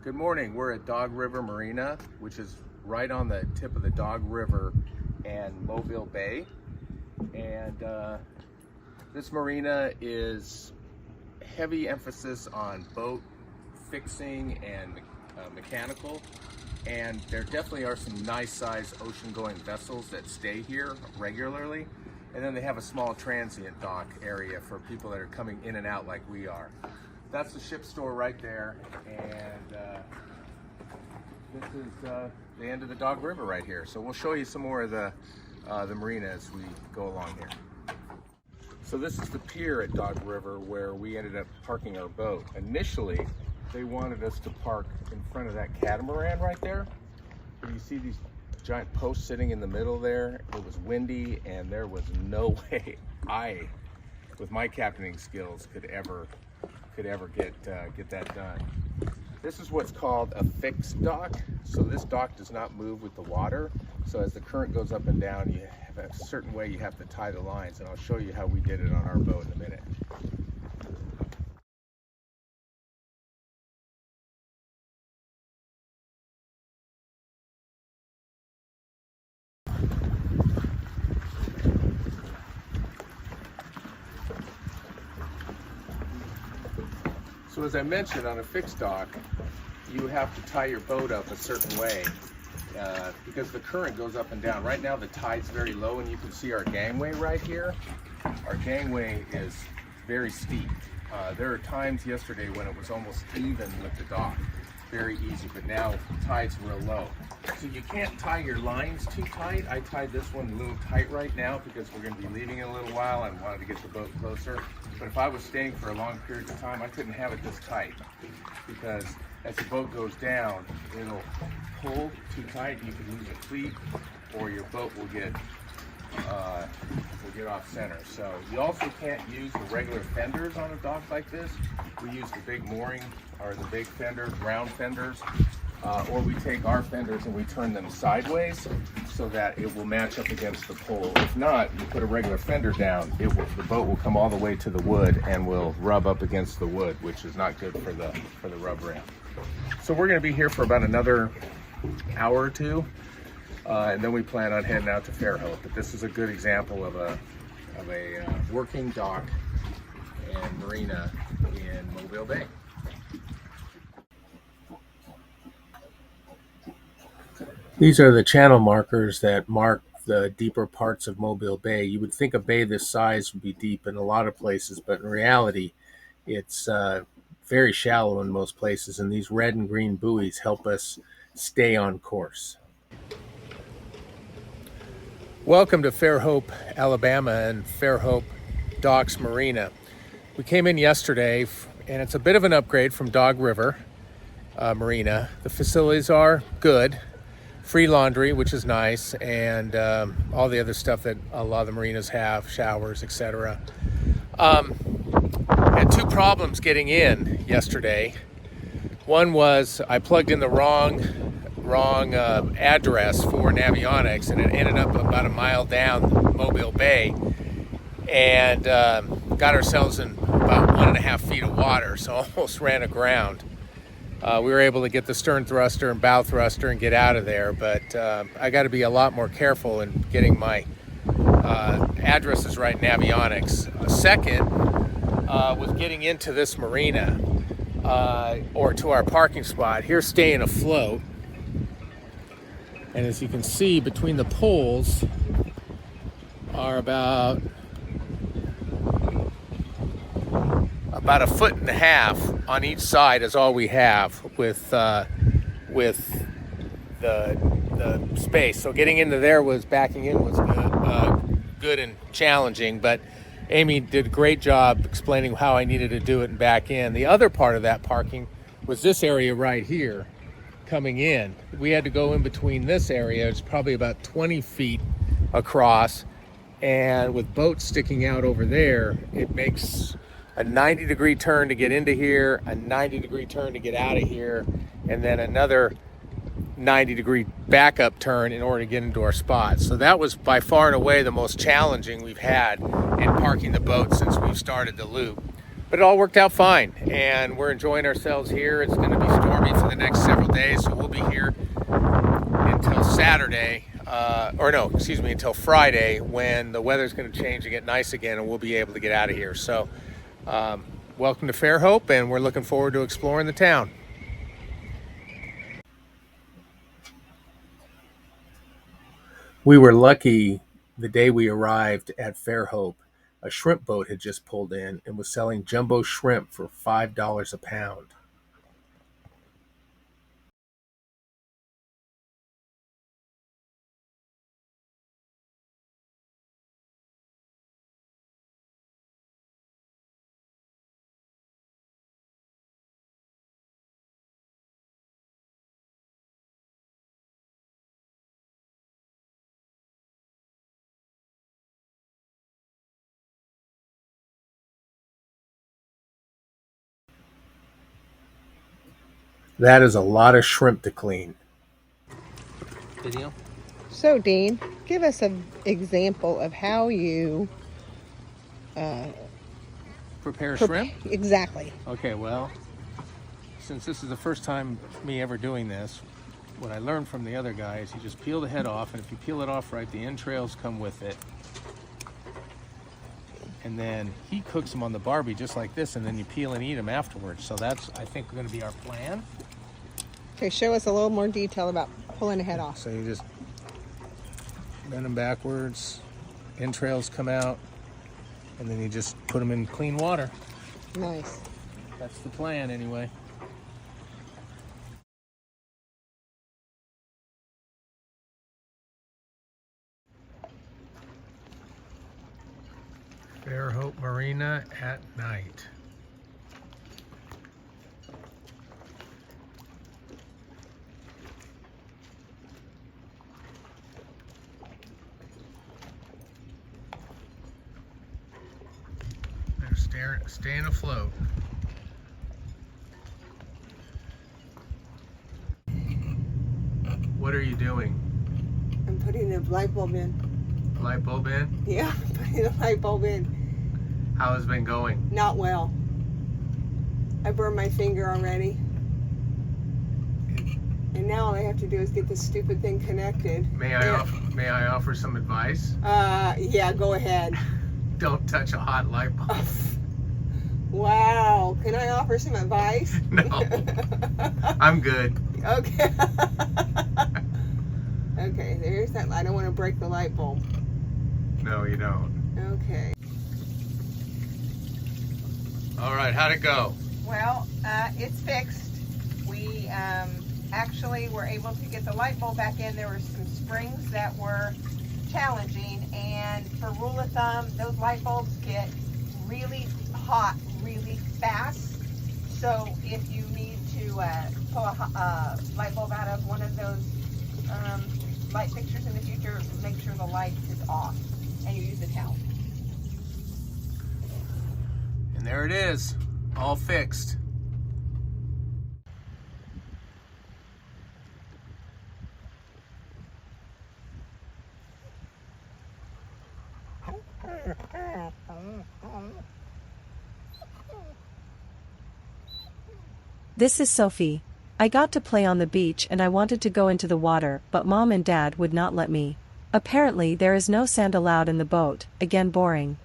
Good morning. We're at Dog River Marina, which is right on the tip of the Dog River and Mobile Bay. And this marina is heavy emphasis on boat fixing and mechanical. And there definitely are some nice sized ocean-going vessels that stay here regularly. And then they have a small transient dock area for people that are coming in and out like we are. That's the ship store right there, and this is the end of the Dog River right here. So we'll show you some more of the marina as we go along here. So this is the pier at Dog River where we ended up parking our boat. Initially, they wanted us to park in front of that catamaran right there. But you see these giant posts sitting in the middle there. It was windy, and there was no way I, with my captaining skills, could ever get that done. This is what's called a fixed dock. So this dock does not move with the water. So as the current goes up and down, you have a certain way you have to tie the lines, and I'll show you how we did it on our boat in a minute. So as I mentioned, on a fixed dock, you have to tie your boat up a certain way because the current goes up and down. Right now the tide's very low, and you can see our gangway right here. Our gangway is very steep. There are times yesterday when it was almost even with the dock. Very easy, but now the tide's real low. So you can't tie your lines too tight. I tied this one a little tight right now because we're going to be leaving in a little while and wanted to get the boat closer. But if I was staying for a long period of time, I couldn't have it this tight because as the boat goes down, it'll pull too tight. You could lose a cleat, or your boat will get off center. So you also can't use the regular fenders on a dock like this. We use the big mooring or the big fenders, round fenders, or we take our fenders and we turn them sideways so that it will match up against the pole. If not, you put a regular fender down, the boat will come all the way to the wood and will rub up against the wood, which is not good for the rub ramp. So we're going to be here for about another hour or two, and then we plan on heading out to Fairhope. But this is a good example of a working dock and marina in Mobile Bay. These are the channel markers that mark the deeper parts of Mobile Bay. You would think a bay this size would be deep in a lot of places, but in reality, it's very shallow in most places, and these red and green buoys help us stay on course. Welcome to Fairhope, Alabama, and Fairhope Docks Marina. We came in yesterday, and it's a bit of an upgrade from Dog River Marina. The facilities are good. Free laundry, which is nice, and all the other stuff that a lot of the marinas have, showers, etc. Had two problems getting in yesterday. One was I plugged in the wrong address for Navionics, and it ended up about a mile down Mobile Bay, and got ourselves in about 1.5 feet of water, so almost ran aground. We were able to get the stern thruster and bow thruster and get out of there, but I got to be a lot more careful in getting my addresses right in Navionics. Second was getting into this marina or to our parking spot. Here, staying afloat, and as you can see, between the poles are about 1.5 feet on each side is all we have with the space. So getting into there backing in was good and challenging, but Amy did a great job explaining how I needed to do it and back in. The other part of that parking was this area right here coming in. We had to go in between this area. It's probably about 20 feet across, and with boats sticking out over there, it makes a 90-degree turn to get into here, a 90-degree turn to get out of here, and then another 90-degree backup turn in order to get into our spot. So that was by far and away the most challenging we've had in parking the boat since we've started the loop. But it all worked out fine, and we're enjoying ourselves here. It's going to be stormy for the next several days, so we'll be here until Saturday, until Friday, when the weather's going to change and get nice again, and we'll be able to get out of here. So, welcome to Fairhope, and we're looking forward to exploring the town. We were lucky the day we arrived at Fairhope. A shrimp boat had just pulled in and was selling jumbo shrimp for $5 a pound. That is a lot of shrimp to clean. Video? So, Dean, give us an example of how you prepare shrimp? Exactly. Okay, well, since this is the first time me ever doing this, what I learned from the other guy is you just peel the head off, and if you peel it off right, the entrails come with it. And then he cooks them on the Barbie just like this, and then you peel and eat them afterwards. So that's, I think, going to be our plan. Okay, show us a little more detail about pulling the head off. So you just bend them backwards, entrails come out, and then you just put them in clean water. Nice. That's the plan anyway. Fairhope Marina at night. They're staying afloat. What are you doing? I'm putting the light bulb in. Light bulb in? Yeah, I'm putting the light bulb in. How has it been going? Not well. I burned my finger already. And now all I have to do is get this stupid thing connected. May I offer some advice? Yeah, go ahead. Don't touch a hot light bulb. Wow. Can I offer some advice? No. I'm good. Okay. Okay, there's that. I don't want to break the light bulb. No, you don't. Okay. All right, how'd it go? Well, it's fixed. We actually were able to get the light bulb back in. There were some springs that were challenging, and for rule of thumb, those light bulbs get really hot really fast. So if you need to pull a light bulb out of one of those light fixtures in the future, make sure the light is off and you use a towel. And there it is, all fixed. This is Sophie. I got to play on the beach and I wanted to go into the water, but Mom and Dad would not let me. Apparently there is no sand allowed in the boat, again boring.